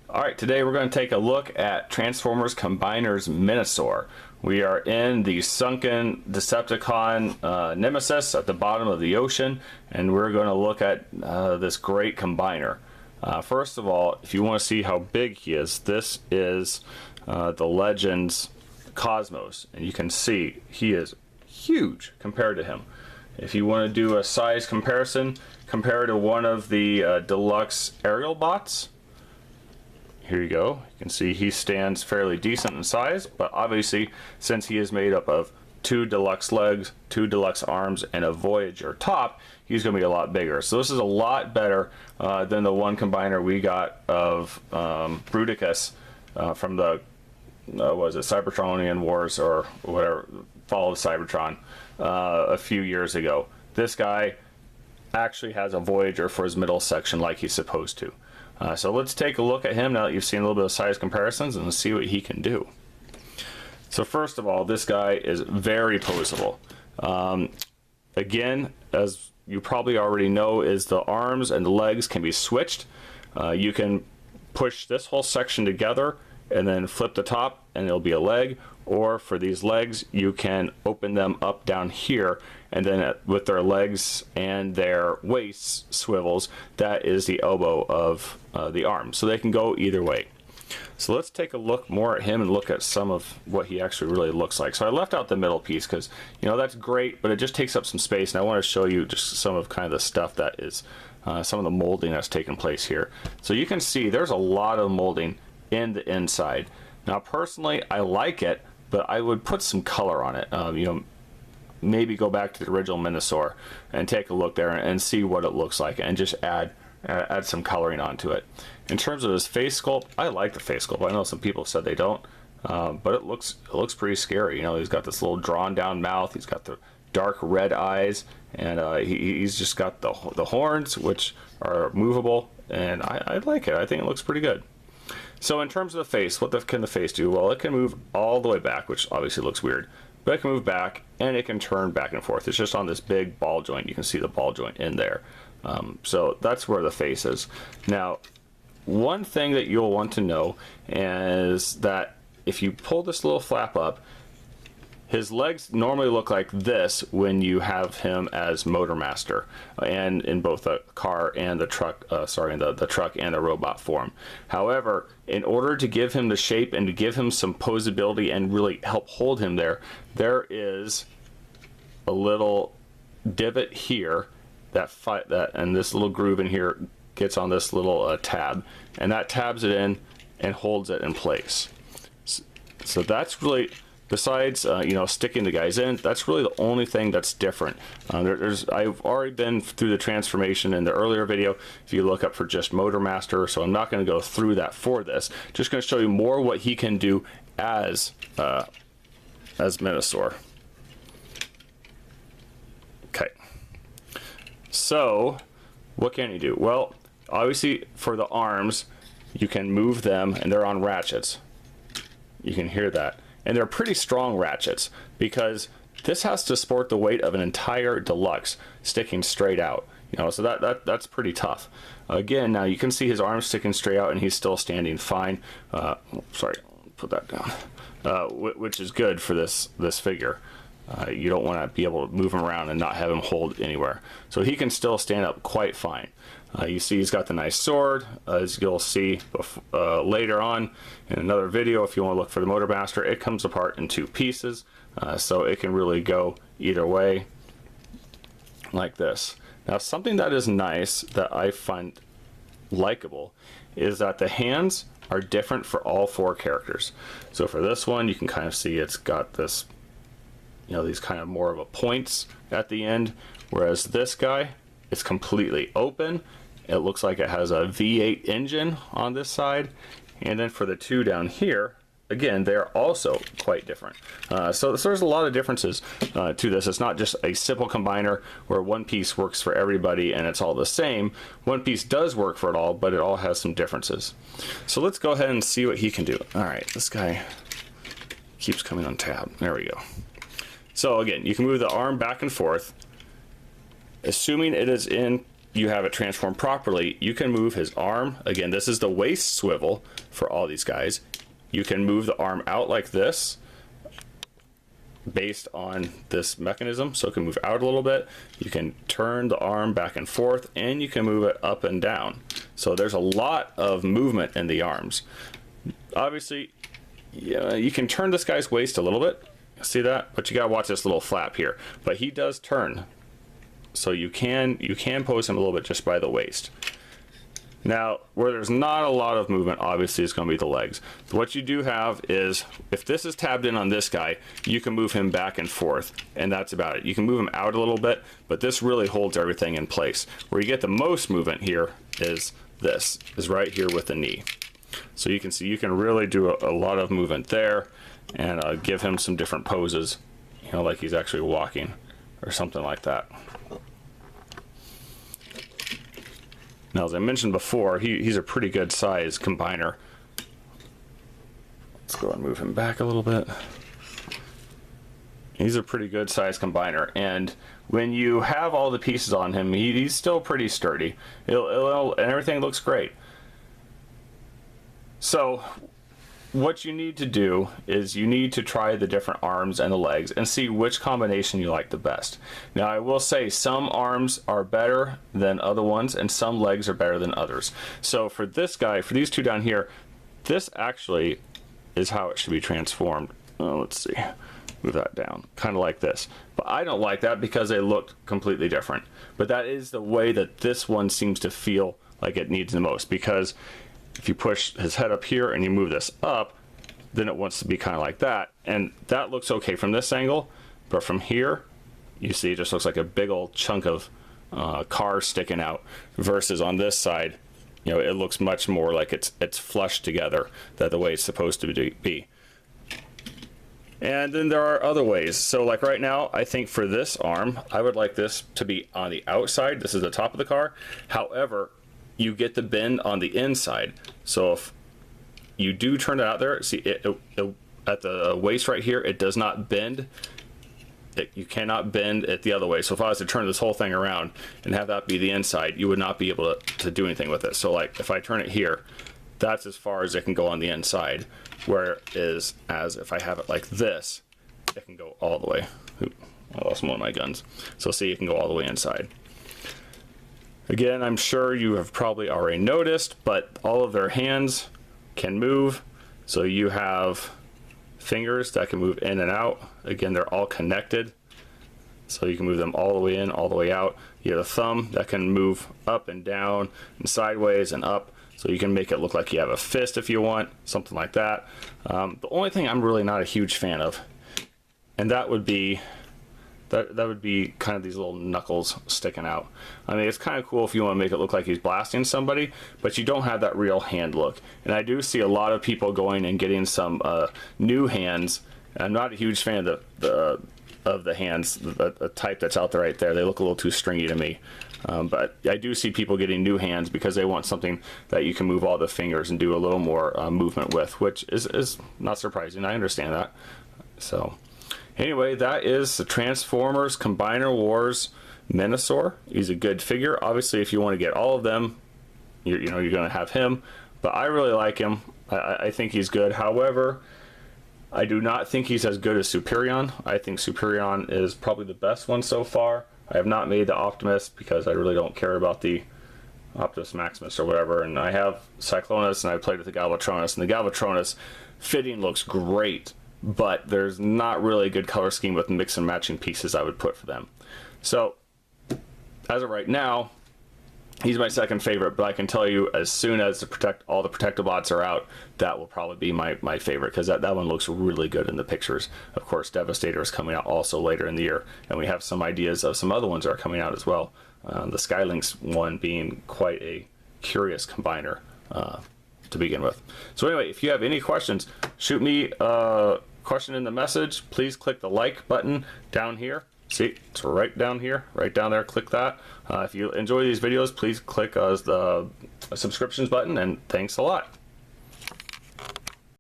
Alright, today we're going to take a look at Transformers Combiner's Menasor. We are in the sunken Decepticon Nemesis at the bottom of the ocean, and we're going to look at this great combiner. First of all, if you want to see how big he is, this is the Legends Cosmos, and you can see he is huge compared to him. If you want to do a size comparison, compare to one of the deluxe aerial bots. Here you go. You can see he stands fairly decent in size, but obviously since he is made up of 2 deluxe legs, 2 deluxe arms, and a Voyager top, he's going to be a lot bigger. So this is a lot better than the one combiner we got of Bruticus from the was it Cybertronian Wars or whatever, Fall of Cybertron a few years ago. This guy actually has a Voyager for his middle section like he's supposed to. So let's take a look at him now that you've seen a little bit of size comparisons and see what he can do. So first of all, this guy is very posable. Again, as you probably already know, is the arms and the legs can be switched. You can push this whole section together and then flip the top and it'll be a leg, or for these legs you can open them up down here, and then with their legs and their waist swivels, that is the elbow of the arm, so they can go either way. So let's take a look more at him and look at some of what he actually really looks like. So I left out the middle piece because, you know, that's great, but it just takes up some space, and I want to show you just some of kind of the stuff that is some of the molding that's taken place here. So you can see there's a lot of molding in the inside. Now personally I like it, but I would put some color on it. You know, maybe go back to the original Menasor and take a look there and see what it looks like, and just add some coloring onto it. In terms of his face sculpt, I like the face sculpt. I know some people said they don't, but it looks pretty scary. You know, he's got this little drawn down mouth, he's got the dark red eyes, and he's just got the horns, which are movable, and I like it. I think it looks pretty good. So in terms of the face, what can the face do? Well, it can move all the way back, which obviously looks weird, but it can move back and it can turn back and forth. It's just on this big ball joint. You can see the ball joint in there. So that's where the face is. Now, one thing that you'll want to know is that if you pull this little flap up, his legs normally look like this when you have him as Motormaster, and in both the car and the truck, the truck and the robot form. However, in order to give him the shape and to give him some posability and really help hold him there, there is a little divot here and this little groove in here gets on this little tab, and that tabs it in and holds it in place. So that's really, besides you know, sticking the guys in, that's really the only thing that's different. I've already been through the transformation in the earlier video if you look up for just Motormaster, so I'm not going to go through that for this. Just going to show you more what he can do as Menasor. Okay, so what can he do? Well, obviously for the arms, you can move them, and they're on ratchets. You can hear that. And they're pretty strong ratchets, because this has to support the weight of an entire deluxe sticking straight out. You know, so that's pretty tough. Again, now you can see his arms sticking straight out, and he's still standing fine. Sorry, put that down. Which is good for this figure. You don't want to be able to move him around and not have him hold anywhere. So he can still stand up quite fine. You see he's got the nice sword, as you'll see later on in another video. If you want to look for the Motormaster, it comes apart in 2 pieces, so it can really go either way like this. Now, something that is nice that I find likable is that the hands are different for all 4 characters. So for this one, you can kind of see it's got this, you know, these kind of more of a points at the end, whereas this guy, it's completely open. It looks like it has a V8 engine on this side, and then for the 2 down here, again, they're also quite different. So there's a lot of differences to this. It's not just a simple combiner where one piece works for everybody and it's all the same. One piece does work for it all, but it all has some differences. So let's go ahead and see what he can do. All right, this guy keeps coming on tab. There we go. So again, you can move the arm back and forth. Assuming it is in you have it transformed properly, you can move his arm. Again, this is the waist swivel for all these guys. You can move the arm out like this based on this mechanism, so it can move out a little bit. You can turn the arm back and forth, and you can move it up and down. So there's a lot of movement in the arms. Obviously, yeah, you can turn this guy's waist a little bit. See that? But you gotta watch this little flap here. But he does turn, so you can pose him a little bit just by the waist. Now, where there's not a lot of movement, obviously, is going to be the legs. So what you do have is, if this is tabbed in on this guy, you can move him back and forth, and that's about it. You can move him out a little bit, but this really holds everything in place. Where you get the most movement here is this, is right here with the knee. So you can see you can really do a lot of movement there, and give him some different poses, you know, like he's actually walking or something like that. Now, as I mentioned before, he's a pretty good size combiner. Let's go and move him back a little bit. He's a pretty good size combiner, and when you have all the pieces on him, he's still pretty sturdy. And everything looks great. So what you need to do is you need to try the different arms and the legs and see which combination you like the best. Now, I will say some arms are better than other ones, and some legs are better than others. So for this guy, for these two down here, this actually is how it should be transformed. Let's see, move that down, kind of like this. But I don't like that because they look completely different. But that is the way that this one seems to feel like it needs the most, because if you push his head up here and you move this up, then it wants to be kind of like that. And that looks okay from this angle, but from here, you see it just looks like a big old chunk of car sticking out, versus on this side, you know, it looks much more like it's flushed together, that the way it's supposed to be. And then there are other ways. So like right now, I think for this arm, I would like this to be on the outside. This is the top of the car. However, you get the bend on the inside. So if you do turn it out there, see it at the waist right here, it does not bend. You cannot bend it the other way. So if I was to turn this whole thing around and have that be the inside, you would not be able to do anything with it. So like if I turn it here, that's as far as it can go on the inside. Whereas if I have it like this, it can go all the way. Oop, I lost one of my guns. So see, it can go all the way inside. Again, I'm sure you have probably already noticed, but all of their hands can move. So you have fingers that can move in and out. Again, they're all connected. So you can move them all the way in, all the way out. You have a thumb that can move up and down and sideways and up. So you can make it look like you have a fist if you want, something like that. The only thing I'm really not a huge fan of, and that would be kind of these little knuckles sticking out. I mean, it's kind of cool if you want to make it look like he's blasting somebody, but you don't have that real hand look. And I do see a lot of people going and getting some new hands. I'm not a huge fan of the hands, the type that's out there right there. They look a little too stringy to me. But I do see people getting new hands because they want something that you can move all the fingers and do a little more movement with, which is not surprising. I understand that. So anyway, that is the Transformers Combiner Wars Menasor. He's a good figure. Obviously, if you want to get all of them, you're going to have him. But I really like him. I think he's good. However, I do not think he's as good as Superion. I think Superion is probably the best one so far. I have not made the Optimus because I really don't care about the Optimus Maximus or whatever. And I have Cyclonus, and I played with the Galvatronus. And the Galvatronus fitting looks great, but there's not really a good color scheme with mix and matching pieces I would put for them. So as of right now, he's my second favorite, but I can tell you as soon as all the Protectobots are out, that will probably be my favorite, because that one looks really good in the pictures. Of course, Devastator is coming out also later in the year, and we have some ideas of some other ones that are coming out as well. The Skylynx one being quite a curious combiner to begin with. So anyway, if you have any questions, shoot me a question in the message. Please click the like button down here. See, it's right down here, right down there. Click that. If you enjoy these videos, please click the subscriptions button, and thanks a lot.